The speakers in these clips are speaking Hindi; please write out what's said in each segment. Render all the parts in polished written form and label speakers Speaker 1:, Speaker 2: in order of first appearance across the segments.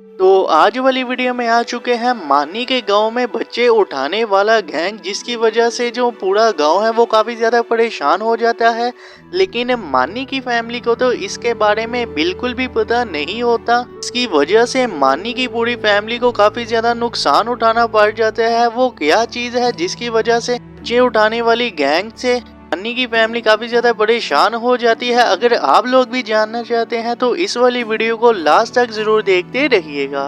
Speaker 1: तो आज वाली वीडियो में आ चुके हैं मानी के गांव में बच्चे उठाने वाला गैंग, जिसकी वजह से जो पूरा गांव है वो काफ़ी ज़्यादा परेशान हो जाता है। लेकिन मानी की फैमिली को तो इसके बारे में बिल्कुल भी पता नहीं होता। इसकी वजह से मानी की पूरी फैमिली को काफ़ी ज़्यादा नुकसान उठाना पड़ जाता है। वो क्या चीज़ है जिसकी वजह से बच्चे उठाने वाली गैंग से अन्नी की फैमिली काफी ज्यादा परेशान हो जाती है। अगर आप लोग भी जानना चाहते हैं तो इस वाली वीडियो को लास्ट तक जरूर देखते रहिएगा।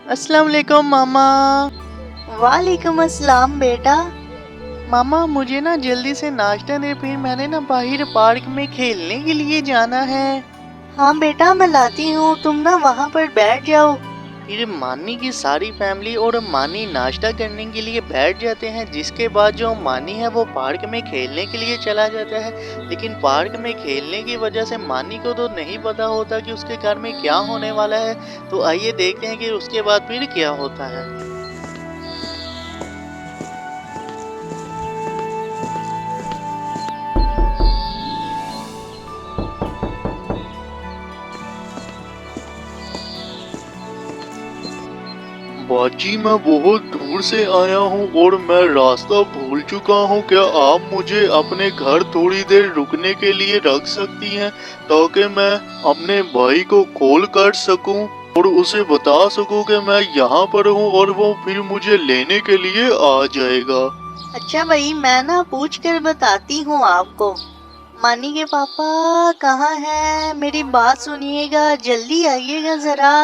Speaker 1: अस्सलाम वालेकुम मामा।
Speaker 2: वालेकुम अस्सलाम बेटा।
Speaker 1: मामा मुझे ना जल्दी से नाश्ता दे, फिर मैंने ना बाहर पार्क में खेलने के लिए जाना है।
Speaker 2: हाँ बेटा मैं लाती हूँ, तुम ना वहाँ पर बैठ जाओ।
Speaker 1: फिर मानी की सारी फैमिली और मानी नाश्ता करने के लिए बैठ जाते हैं, जिसके बाद जो मानी है वो पार्क में खेलने के लिए चला जाता है। लेकिन पार्क में खेलने की वजह से मानी को तो नहीं पता होता कि उसके घर में क्या होने वाला है। तो आइए देखते हैं कि उसके बाद फिर क्या होता है। बाजी मैं बहुत दूर से आया हूँ और मैं रास्ता भूल चुका हूँ। क्या आप मुझे अपने घर थोड़ी देर रुकने के लिए रख सकती हैं, ताकि मैं अपने भाई को कॉल कर सकूं और उसे बता सकूं कि मैं यहाँ पर हूँ और वो फिर मुझे लेने के लिए आ जाएगा।
Speaker 2: अच्छा भाई, मैं ना पूछ कर बताती हूँ आपको। मानी के पापा कहाँ हैं? मेरी बात सुनिएगा, जल्दी आइएगा जरा।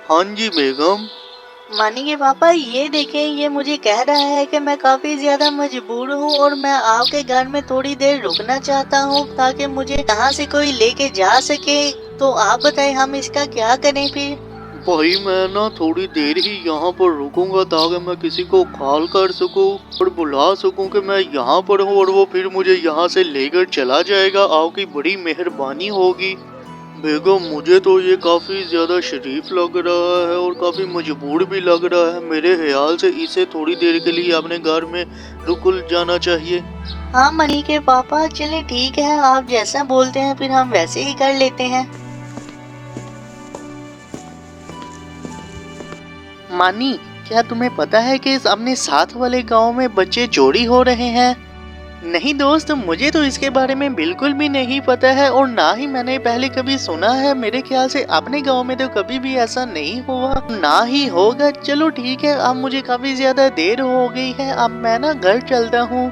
Speaker 1: हाँ जी बेगम।
Speaker 2: मानी के पापा ये देखें, ये मुझे कह रहा है कि मैं काफी ज्यादा मजबूर हूँ और मैं आपके घर में थोड़ी देर रुकना चाहता हूँ, ताकि मुझे यहाँ से कोई लेके जा सके। तो आप बताएं हम इसका क्या करें फिर?
Speaker 1: भाई मैं ना थोड़ी देर ही यहाँ पर रुकूंगा, ताकि मैं किसी को कॉल कर सकूं और बुला सकूं कि मैं यहाँ पर हूँ, और वो फिर मुझे यहाँ से लेकर चला जाएगा। आपकी बड़ी मेहरबानी होगी बेगम। मुझे तो ये काफ़ी ज़्यादा शरीफ लग रहा है और काफ़ी मजबूर भी लग रहा है। मेरे ख्याल से इसे थोड़ी देर के लिए अपने घर में रुक जाना चाहिए।
Speaker 2: हाँ मनी के पापा, चले ठीक है, आप जैसा बोलते हैं फिर हम वैसे ही कर लेते हैं।
Speaker 1: मानी, क्या तुम्हें पता है कि अपने साथ वाले गांव में बच्चे चोरी हो रहे हैं? नहीं दोस्त, मुझे तो इसके बारे में बिल्कुल भी नहीं पता है और ना ही मैंने पहले कभी सुना है। मेरे ख्याल से अपने गांव में तो कभी भी ऐसा नहीं हुआ, ना ही होगा। चलो ठीक है, अब मुझे काफी ज्यादा देर हो गई है, अब मैं ना घर चलता हूँ।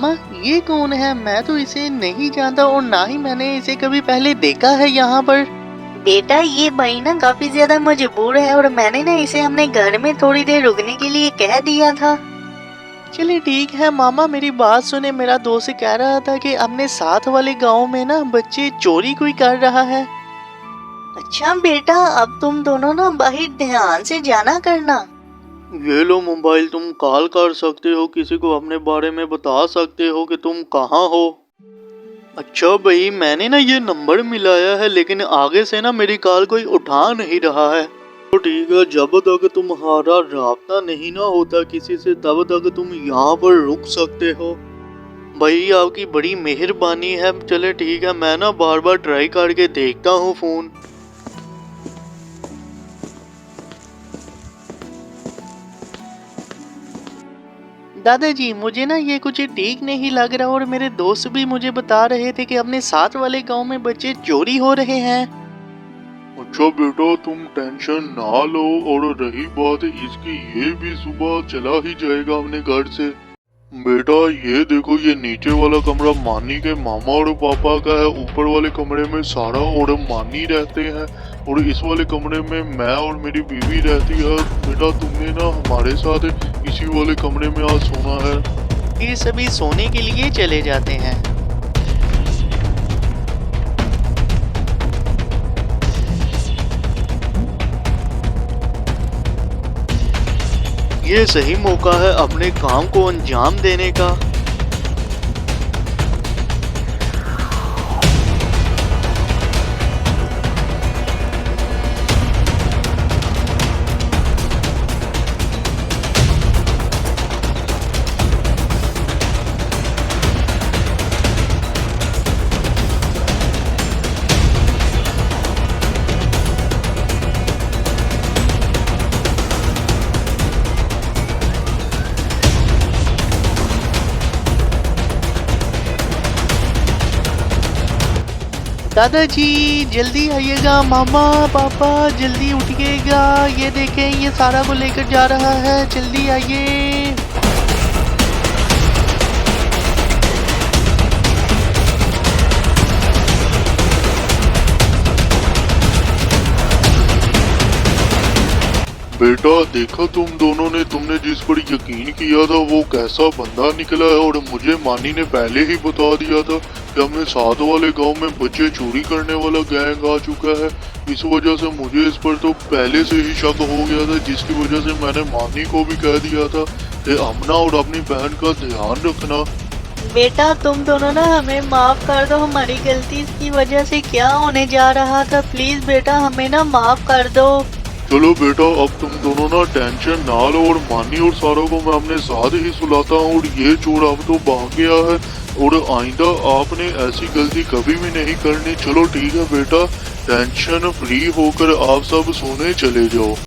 Speaker 1: माँ, ये कौन है? मैं तो इसे नहीं जानता और ना ही मैंने इसे कभी पहले देखा है यहाँ पर।
Speaker 2: बेटा ये भाई ना काफी ज्यादा मजबूर है और मैंने ना इसे अपने घर में थोड़ी देर रुकने के लिए कह दिया था।
Speaker 1: चलिए ठीक है मामा, मेरी बात सुने। मेरा दोस्त कह रहा था कि अपने साथ वाले गांव में ना बच्चे चोरी कोई कर रहा है।
Speaker 2: अच्छा बेटा, अब तुम दोनों ना बाहर ध्यान से जाना करना।
Speaker 1: ये लो मोबाइल, तुम कॉल कर सकते हो, किसी को अपने बारे में बता सकते हो कि तुम कहाँ हो। अच्छा भाई, मैंने ना ये नंबर मिलाया है, लेकिन आगे से ना मेरी कॉल कोई उठा नहीं रहा है। तो ठीक है, जब तक तुम्हारा राब्ता नहीं ना होता किसी से, तब तक तुम यहाँ पर रुक सकते हो। भाई आपकी बड़ी मेहरबानी है। चले ठीक है, मैं ना बार बार ट्राई करके देखता हूँ फोन। दादाजी, मुझे ना ये कुछ ठीक नहीं लग रहा और मेरे दोस्त भी मुझे बता रहे थे कि अपने साथ वाले गांव में बच्चे चोरी हो रहे हैं। अच्छा बेटा, तुम टेंशन ना लो, और रही बात इसकी, ये भी सुबह चला ही जाएगा अपने घर से। बेटा ये देखो, ये नीचे वाला कमरा मानी के मामा और पापा का है। ऊपर वाले कमरे में सारा और मानी रहते हैं, और इस वाले कमरे में मैं और मेरी बीवी रहती है। बेटा तुमने ना हमारे साथ इसी वाले कमरे में आज सोना है। ये सभी सोने के लिए चले जाते हैं। ये सही मौका है अपने काम को अंजाम देने का। दादाजी जल्दी आइएगा, मामा पापा जल्दी उठिएगा, ये देखें ये सारा को लेकर जा रहा है, जल्दी आइए।
Speaker 3: बेटा देखा तुम दोनों ने, तुमने जिस पर यकीन किया था वो कैसा बंदा निकला है। और मुझे मानी ने पहले ही बता दिया था कि हमने साथ वाले गांव में बच्चे चोरी करने वाला गैंग आ चुका है। इस वजह से मुझे इस पर तो पहले से ही शक हो गया था, जिसकी वजह से मैंने मानी को भी कह दिया था कि अमना और अपनी बहन का ध्यान रखना।
Speaker 2: बेटा तुम दोनों ना हमें माफ कर दो, हमारी गलती की वजह से क्या होने जा रहा था, प्लीज बेटा हमें ना माफ कर दो।
Speaker 3: चलो बेटा अब तुम दोनों ना टेंशन ना लो, और मानी और सारा को मैं अपने साथ ही सुलाता हूँ। और ये चोर अब तो भाग गया है, और आइंदा आपने ऐसी गलती कभी भी नहीं करनी। चलो ठीक है बेटा, टेंशन फ्री होकर आप सब सोने चले जाओ।